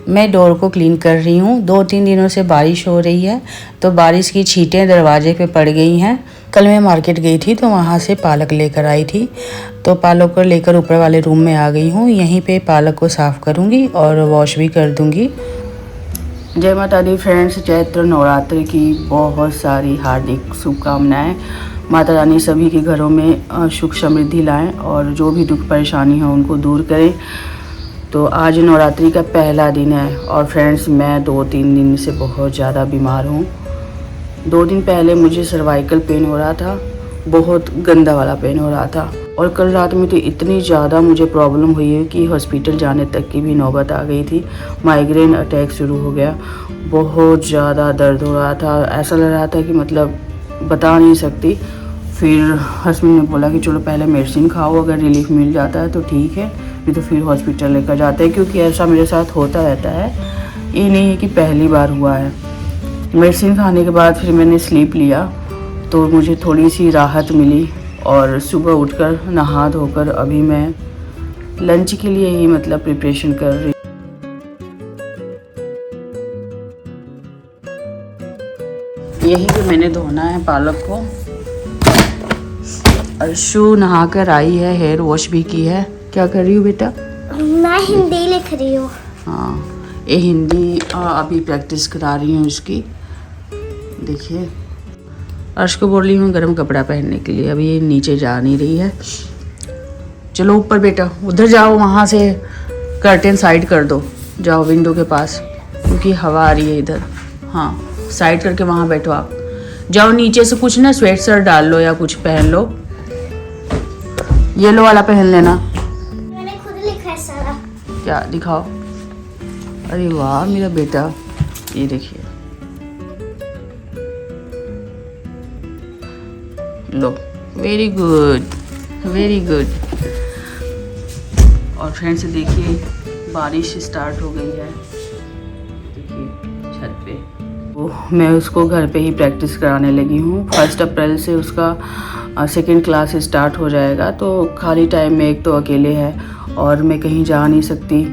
मैं डोर को क्लीन कर रही हूँ। 2-3 दिनों से बारिश हो रही है तो बारिश की छींटें दरवाजे पे पड़ गई हैं। कल मैं मार्केट गई थी तो वहाँ से पालक लेकर आई थी, तो पालक को लेकर ऊपर वाले रूम में आ गई हूँ। यहीं पे पालक को साफ़ करूँगी और वॉश भी कर दूँगी। जय माता दी फ्रेंड्स, चैत्र नवरात्रि की बहुत सारी हार्दिक शुभकामनाएं। माता रानी सभी के घरों में सुख समृद्धि लाएं और जो भी दुख परेशानी है उनको दूर करें। तो आज नवरात्रि का पहला दिन है और फ्रेंड्स मैं 2-3 दिन से बहुत ज़्यादा बीमार हूँ। 2 दिन पहले मुझे सर्वाइकल पेन हो रहा था, बहुत गंदा वाला पेन हो रहा था, और कल रात में तो इतनी ज़्यादा मुझे प्रॉब्लम हुई है कि हॉस्पिटल जाने तक की भी नौबत आ गई थी। माइग्रेन अटैक शुरू हो गया, बहुत ज़्यादा दर्द हो रहा था, ऐसा लग रहा था कि मतलब बता नहीं सकती। फिर हस्बैंड ने बोला कि चलो पहले मेडिसिन खाओ, अगर रिलीफ मिल जाता है तो ठीक है, नहीं तो फिर हॉस्पिटल लेकर जाते हैं, क्योंकि ऐसा मेरे साथ होता रहता है। ये नहीं है कि पहली बार हुआ है। मेडिसिन खाने के बाद फिर मैंने स्लीप लिया तो मुझे थोड़ी सी राहत मिली, और सुबह उठकर नहा धोकर अभी मैं लंच के लिए ही मतलब प्रिपरेशन कर रही। यही पे मैंने धोना है पालक को। अर्शु नहा कर आई है, हेयर वॉश भी की है। क्या कर रही हूँ बेटा? मैं हिंदी लिख रही हूँ। हाँ, ये हिंदी अभी प्रैक्टिस करा रही हूँ इसकी। देखिए, अर्श को बोल रही हूँ गर्म कपड़ा पहनने के लिए, अभी ये नीचे जा नहीं रही है। चलो ऊपर बेटा, उधर जाओ, वहाँ से कर्टेन साइड कर दो, जाओ विंडो के पास, क्योंकि हवा आ रही है इधर। हाँ, साइड करके वहाँ बैठो आप। जाओ नीचे से कुछ ना स्वेट शर्ट डाल लो या कुछ पहन लो, येलो वाला पहन लेना। मैंने खुद लिखा है सारा। क्या दिखाओ? अरे वाह मेरा बेटा, ये देखिए, लो, वेरी गुड वेरी गुड। और फ्रेंड्स देखिए, बारिश स्टार्ट हो गई है, देखिए छत पे। तो मैं उसको घर पे ही प्रैक्टिस कराने लगी हूँ। 1 अप्रैल से उसका 2nd क्लास स्टार्ट हो जाएगा, तो खाली टाइम में एक तो अकेले है और मैं कहीं जा नहीं सकती।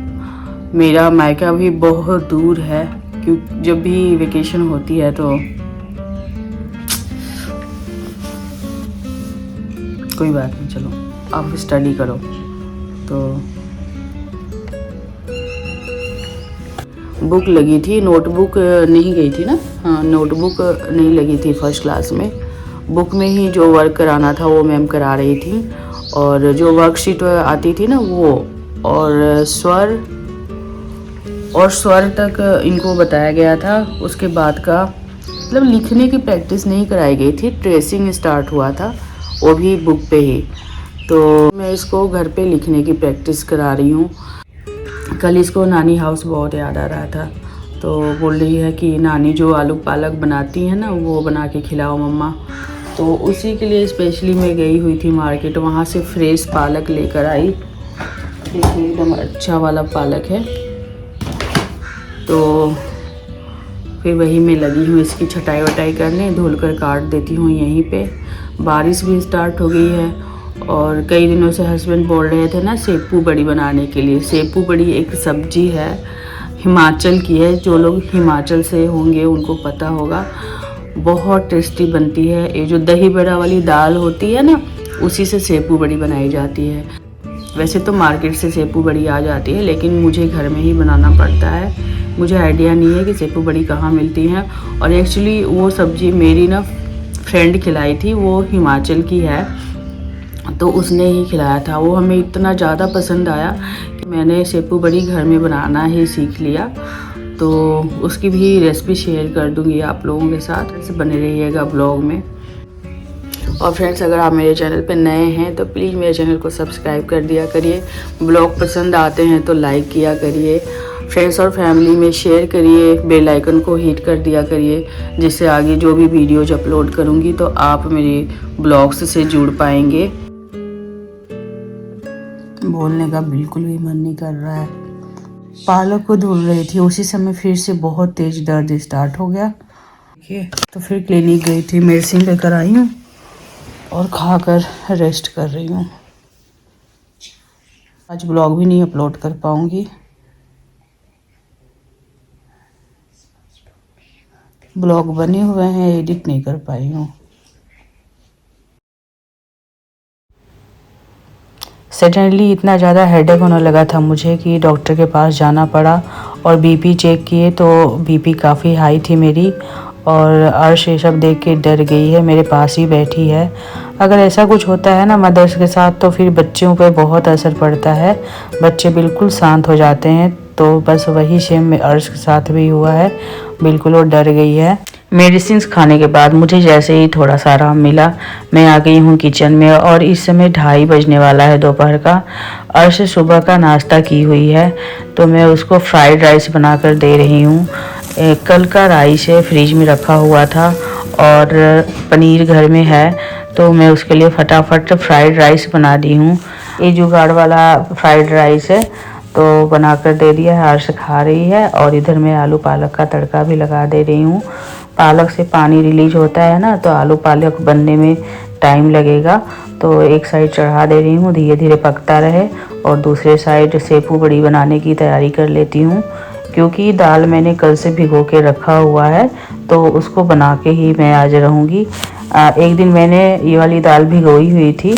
मेरा मायका भी बहुत दूर है, क्योंकि जब भी वेकेशन होती है तो कोई बात नहीं, चलो आप स्टडी करो। तो बुक लगी थी, नोटबुक नहीं गई थी ना, हाँ नोटबुक नहीं लगी थी 1st क्लास में। बुक में ही जो वर्क कराना था वो मैम करा रही थी, और जो वर्कशीट आती थी ना वो, और स्वर तक इनको बताया गया था। उसके बाद का मतलब लिखने की प्रैक्टिस नहीं कराई गई थी, ट्रेसिंग स्टार्ट हुआ था, वो भी बुक पे ही। तो मैं इसको घर पे लिखने की प्रैक्टिस करा रही हूँ। कल इसको नानी हाउस बहुत याद आ रहा था, तो बोल रही है कि नानी जो आलू पालक बनाती है ना वो बना के खिलाओ मम्मा। तो उसी के लिए स्पेशली मैं गई हुई थी मार्केट, वहाँ से फ्रेश पालक लेकर आई। देखिए एकदम अच्छा वाला पालक है। तो फिर वही मैं लगी हूँ इसकी छटाई वटाई करने, धुल कर काट देती हूँ यहीं पे। बारिश भी स्टार्ट हो गई है, और कई दिनों से हस्बैंड बोल रहे थे ना सेपू बड़ी बनाने के लिए। सेपू बड़ी एक सब्जी है, हिमाचल की है, जो लोग हिमाचल से होंगे उनको पता होगा, बहुत टेस्टी बनती है। ये जो दही बड़ा वाली दाल होती है ना, उसी से सेपू बड़ी बनाई जाती है। वैसे तो मार्केट से सेपू बड़ी आ जाती है, लेकिन मुझे घर में ही बनाना पड़ता है। मुझे आइडिया नहीं है कि सेपू बड़ी कहाँ मिलती हैं, और एक्चुअली वो सब्ज़ी मेरी ना फ्रेंड खिलाई थी, वो हिमाचल की है, तो उसने ही खिलाया था। वो हमें इतना ज़्यादा पसंद आया कि मैंने सेपू बड़ी घर में बनाना ही सीख लिया। तो उसकी भी रेसिपी शेयर कर दूँगी आप लोगों के साथ, ऐसे बने रहिएगा ब्लॉग में। और फ्रेंड्स अगर आप मेरे चैनल पे नए हैं तो प्लीज़ मेरे चैनल को सब्सक्राइब कर दिया करिए, ब्लॉग पसंद आते हैं तो लाइक किया करिए, फ्रेंड्स और फैमिली में शेयर करिए, बेल आइकन को हिट कर दिया करिए, जिससे आगे जो भी वीडियोज अपलोड करूँगी तो आप मेरे ब्लॉग्स से जुड़ पाएंगे। बोलने का बिल्कुल भी मन नहीं कर रहा है। पालक को धुल रही थी, उसी समय फिर से बहुत तेज दर्द स्टार्ट हो गया। देखिए, तो फिर क्लिनिक गई थी, मेडिसिन लेकर आई हूँ और खाकर रेस्ट कर रही हूँ। आज ब्लॉग भी नहीं अपलोड कर पाऊँगी। ब्लॉग बने हुए हैं, एडिट नहीं कर पाई हूँ। सडनली इतना ज़्यादा हेडेक होने लगा था मुझे कि डॉक्टर के पास जाना पड़ा और बीपी चेक किए तो बीपी काफ़ी हाई थी मेरी। और अर्श ये सब देख के डर गई है, मेरे पास ही बैठी है। अगर ऐसा कुछ होता है ना मदर्स के साथ तो फिर बच्चों पे बहुत असर पड़ता है, बच्चे बिल्कुल शांत हो जाते हैं। तो बस वही सेम अर्श के साथ भी हुआ है, बिल्कुल वो डर गई है। मेडिसिन खाने के बाद मुझे जैसे ही थोड़ा सा आराम मिला, मैं आ गई हूँ किचन में और इस समय 2:30 बजने वाला है दोपहर का। अर्श सुबह का नाश्ता की हुई है तो मैं उसको फ्राइड राइस बनाकर दे रही हूँ। कल का राइस है, फ्रिज में रखा हुआ था और पनीर घर में है तो मैं उसके लिए फटाफट फ्राइड राइस बना दी हूँ। ये जुगाड़ वाला फ्राइड राइस है तो बनाकर दे दिया है, अर्श खा रही है। और इधर मैं आलू पालक का तड़का भी लगा दे रही हूँ। पालक से पानी रिलीज होता है ना तो आलू पालक बनने में टाइम लगेगा, तो एक साइड चढ़ा दे रही हूँ, धीरे धीरे पकता रहे। और दूसरे साइड सेपू बड़ी बनाने की तैयारी कर लेती हूँ, क्योंकि दाल मैंने कल से भिगो के रखा हुआ है तो उसको बना के ही मैं आज रहूँगी। एक दिन मैंने ये वाली दाल भिगोई हुई थी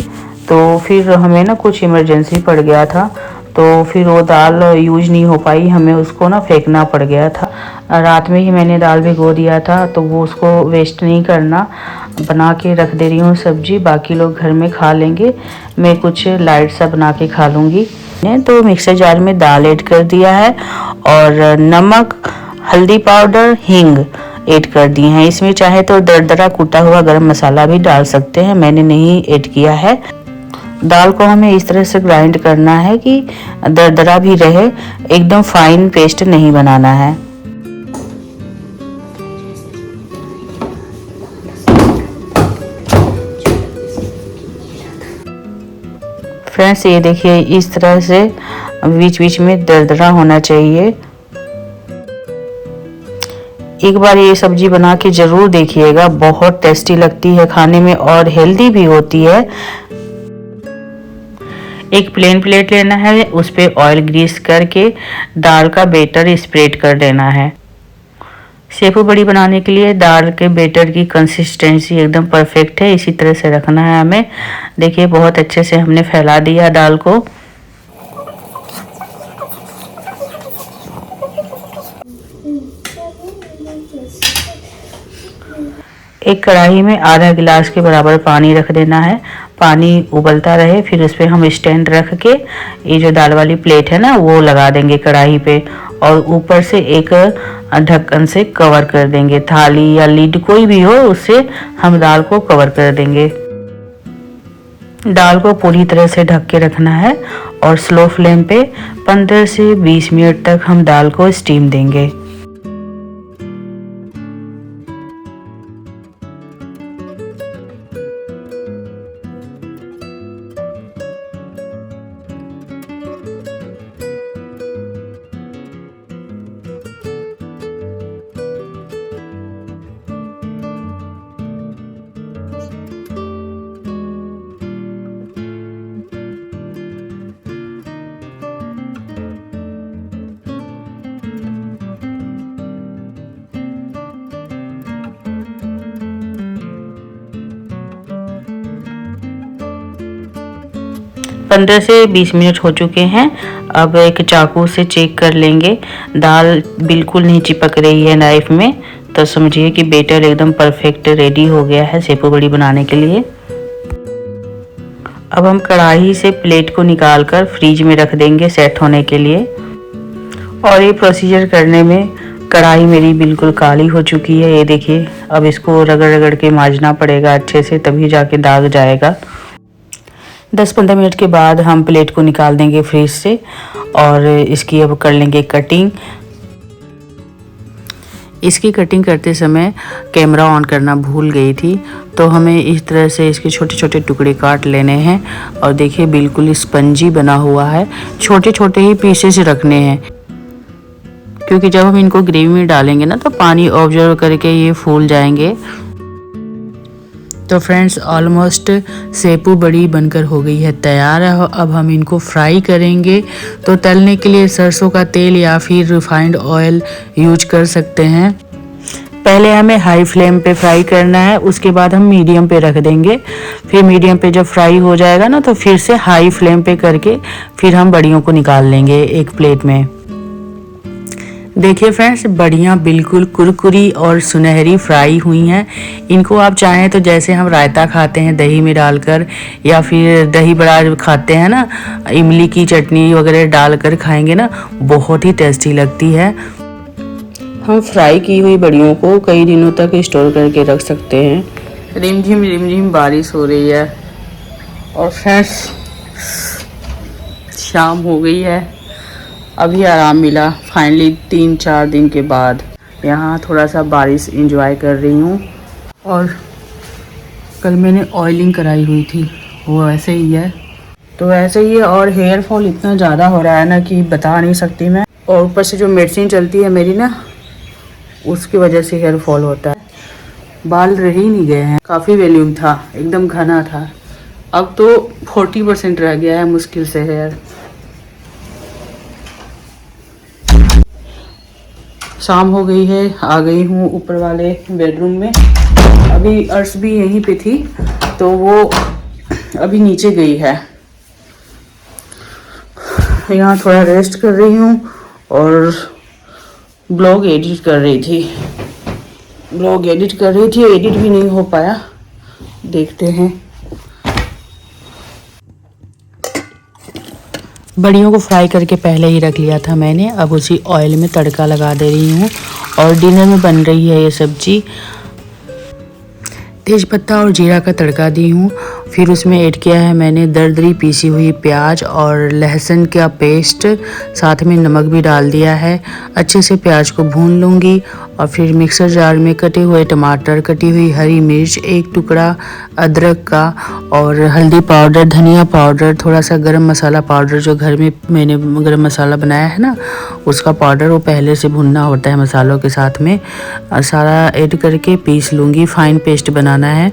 तो फिर हमें ना कुछ इमरजेंसी पड़ गया था तो फिर वो दाल यूज नहीं हो पाई, हमें उसको ना फेंकना पड़ गया था। रात में ही मैंने दाल भिगो दिया था तो वो उसको वेस्ट नहीं करना, बना के रख दे रही हूँ सब्जी। बाकी लोग घर में खा लेंगे, मैं कुछ लाइट सा बना के खा लूँगी। तो मिक्सर जार में दाल ऐड कर दिया है और नमक, हल्दी पाउडर, हींग ऐड कर दिए हैं। इसमें चाहे तो दरदरा कूटा हुआ गरम मसाला भी डाल सकते हैं, मैंने नहीं ऐड किया है। दाल को हमें इस तरह से ग्राइंड करना है कि दरदरा भी रहे, एकदम फाइन पेस्ट नहीं बनाना है। फ्रेंड्स ये देखिए इस तरह से बीच बीच में दरदरा होना चाहिए। एक बार ये सब्जी बना के ज़रूर देखिएगा, बहुत टेस्टी लगती है खाने में और हेल्दी भी होती है। एक प्लेन प्लेट लेना है, उस पर ऑयल ग्रीस करके दाल का बेटर स्प्रेड कर देना है। सेपू बड़ी बनाने के लिए दाल के बेटर की कंसिस्टेंसी एकदम परफेक्ट है, इसी तरह से रखना है हमें। देखिए बहुत अच्छे से हमने फैला दिया दाल को। एक कढ़ाई में आधा गिलास के बराबर पानी रख देना है, पानी उबलता रहे, फिर उस पर हम स्टैंड रख के ये जो दाल वाली प्लेट है ना वो लगा देंगे कढ़ाई पे और ऊपर से एक ढक्कन से कवर कर देंगे। थाली या लीड कोई भी हो उससे हम दाल को कवर कर देंगे। दाल को पूरी तरह से ढक के रखना है और स्लो फ्लेम पे 15 से 20 मिनट तक हम दाल को स्टीम देंगे। पंद्रह से 20 मिनट हो चुके हैं। अब एक चाकू से चेक कर लेंगे, दाल बिल्कुल नहीं चिपक रही है नाइफ में, तो समझिए कि बेटर एकदम परफेक्ट रेडी हो गया है सेपू बड़ी बनाने के लिए। अब हम कढ़ाई से प्लेट को निकालकर फ्रीज में रख देंगे सेट होने के लिए। और ये प्रोसीजर करने में कढ़ाई मेरी बिल्कुल काली हो चुकी है, ये देखिए। अब इसको रगड़ रगड़ के मांजना पड़ेगा अच्छे से, तभी जाके दाग जाएगा। 10-15 मिनट के बाद हम प्लेट को निकाल देंगे फ्रीज से और इसकी अब कर लेंगे कटिंग। इसकी कटिंग करते समय कैमरा ऑन करना भूल गई थी, तो हमें इस तरह से इसके छोटे छोटे टुकड़े काट लेने हैं। और देखिए बिल्कुल स्पंजी बना हुआ है, छोटे छोटे ही पीसेस रखने हैं, क्योंकि जब हम इनको ग्रेवी में डालेंगे ना तो पानी ऑब्जर्व करके ये फूल जाएंगे। तो फ्रेंड्स ऑलमोस्ट सेपू बड़ी बनकर हो गई है तैयार है। अब हम इनको फ्राई करेंगे, तो तलने के लिए सरसों का तेल या फिर रिफाइंड ऑयल यूज कर सकते हैं। पहले हमें हाई फ्लेम पे फ्राई करना है, उसके बाद हम मीडियम पे रख देंगे। फिर मीडियम पे जब फ्राई हो जाएगा ना तो फिर से हाई फ्लेम पे करके फिर हम बड़ियों को निकाल लेंगे एक प्लेट में। देखिए फ्रेंड्स, बड़ियाँ बिल्कुल कुरकुरी और सुनहरी फ्राई हुई हैं। इनको आप चाहें तो जैसे हम रायता खाते हैं दही में डालकर, या फिर दही बड़ा खाते हैं ना, इमली की चटनी वगैरह डालकर खाएंगे ना, बहुत ही टेस्टी लगती है। हम फ्राई की हुई बड़ियों को कई दिनों तक स्टोर करके रख सकते हैं। रिमझिम बारिश हो रही है और फ्रेंड्स शाम हो गई है, अभी आराम मिला फाइनली 3-4 दिन के बाद। यहाँ थोड़ा सा बारिश एंजॉय कर रही हूँ। और कल मैंने ऑयलिंग कराई हुई थी, वो ऐसे ही है, तो ऐसे ही है। और हेयर फॉल इतना ज़्यादा हो रहा है ना कि बता नहीं सकती मैं। और ऊपर से जो मेडिसिन चलती है मेरी ना, उसकी वजह से हेयर फॉल होता है। बाल रह ही नहीं गए हैं, काफ़ी वॉल्यूम था, एकदम घना था, अब तो 40% रह गया है मुश्किल से हेयर। शाम हो गई है, आ गई हूँ ऊपर वाले बेडरूम में। अभी अर्श भी यहीं पे थी तो वो अभी नीचे गई है। यहाँ थोड़ा रेस्ट कर रही हूँ और ब्लॉग एडिट कर रही थी। एडिट भी नहीं हो पाया, देखते हैं। बड़ियों को फ्राई करके पहले ही रख लिया था मैंने, अब उसी ऑयल में तड़का लगा दे रही हूँ। और डिनर में बन रही है ये सब्जी। तेज़पत्ता और जीरा का तड़का दी हूँ, फिर उसमें ऐड किया है मैंने दरदरी पीसी हुई प्याज और लहसुन का पेस्ट, साथ में नमक भी डाल दिया है। अच्छे से प्याज को भून लूँगी और फिर मिक्सर जार में कटे हुए टमाटर, कटी हुई हरी मिर्च, एक टुकड़ा अदरक का, और हल्दी पाउडर, धनिया पाउडर, थोड़ा सा गरम मसाला पाउडर, जो घर में मैंने गरम मसाला बनाया है ना उसका पाउडर, वो पहले से भुनना होता है मसालों के साथ में, सारा ऐड करके पीस लूँगी। फाइन पेस्ट बनाना है।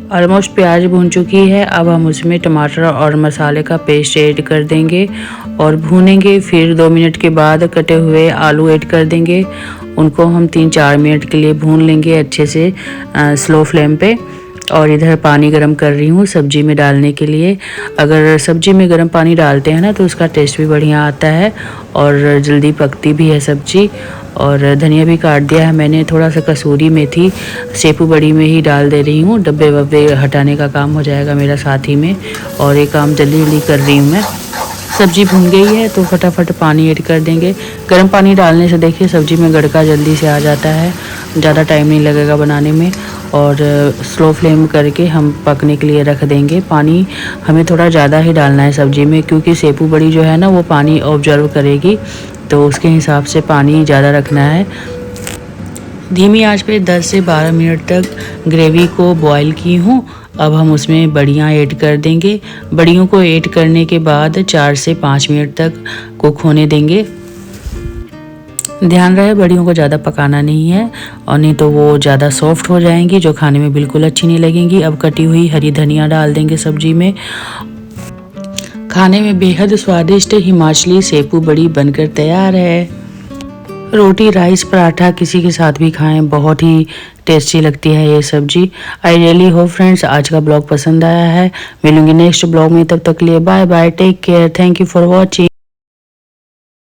ऑलमोस्ट प्याज भून चुकी है, अब हम उसमें टमाटर और मसाले का पेस्ट ऐड कर देंगे और भूनेंगे। फिर 2 मिनट के बाद कटे हुए आलू ऐड कर देंगे, उनको हम 3-4 मिनट के लिए भून लेंगे अच्छे से स्लो फ्लेम पे। और इधर पानी गरम कर रही हूँ सब्जी में डालने के लिए। अगर सब्जी में गरम पानी डालते हैं ना तो उसका टेस्ट भी बढ़िया आता है और जल्दी पकती भी है सब्जी। और धनिया भी काट दिया है मैंने, थोड़ा सा कसूरी मेथी सेपू बड़ी में ही डाल दे रही हूँ, डब्बे वब्बे हटाने का काम हो जाएगा मेरा साथ ही में। और ये काम जल्दी जल्दी कर रही हूँ मैं। सब्जी भुन गई है तो फटाफट पानी ऐड कर देंगे। गर्म पानी डालने से देखिए सब्जी में गड़का जल्दी से आ जाता है, ज़्यादा टाइम नहीं लगेगा बनाने में। और स्लो फ्लेम करके हम पकने के लिए रख देंगे। पानी हमें थोड़ा ज़्यादा ही डालना है सब्जी में, क्योंकि सेपू बड़ी जो है ना वो पानी ऑब्जर्व करेगी, तो उसके हिसाब से पानी ज़्यादा रखना है। धीमी आंच पे 10 से 12 मिनट तक ग्रेवी को बॉईल की हूँ। अब हम उसमें बड़ियाँ ऐड कर देंगे। बड़ियों को ऐड करने के बाद 4 से 5 मिनट तक कुक होने देंगे। ध्यान रहे बड़ियों को ज़्यादा पकाना नहीं है, और नहीं तो वो ज़्यादा सॉफ्ट हो जाएंगी, जो खाने में बिल्कुल अच्छी नहीं लगेंगी। अब कटी हुई हरी धनिया डाल देंगे सब्जी में। खाने में बेहद स्वादिष्ट हिमाचली सेपू बड़ी बनकर तैयार है। रोटी, राइस, पराठा किसी के साथ भी खाएं, बहुत ही टेस्टी लगती है ये सब्जी। आई रियली होप फ्रेंड्स आज का ब्लॉग पसंद आया है। मिलूंगी नेक्स्ट ब्लॉग में, तब तक के लिए bye bye, take care, thank you for watching.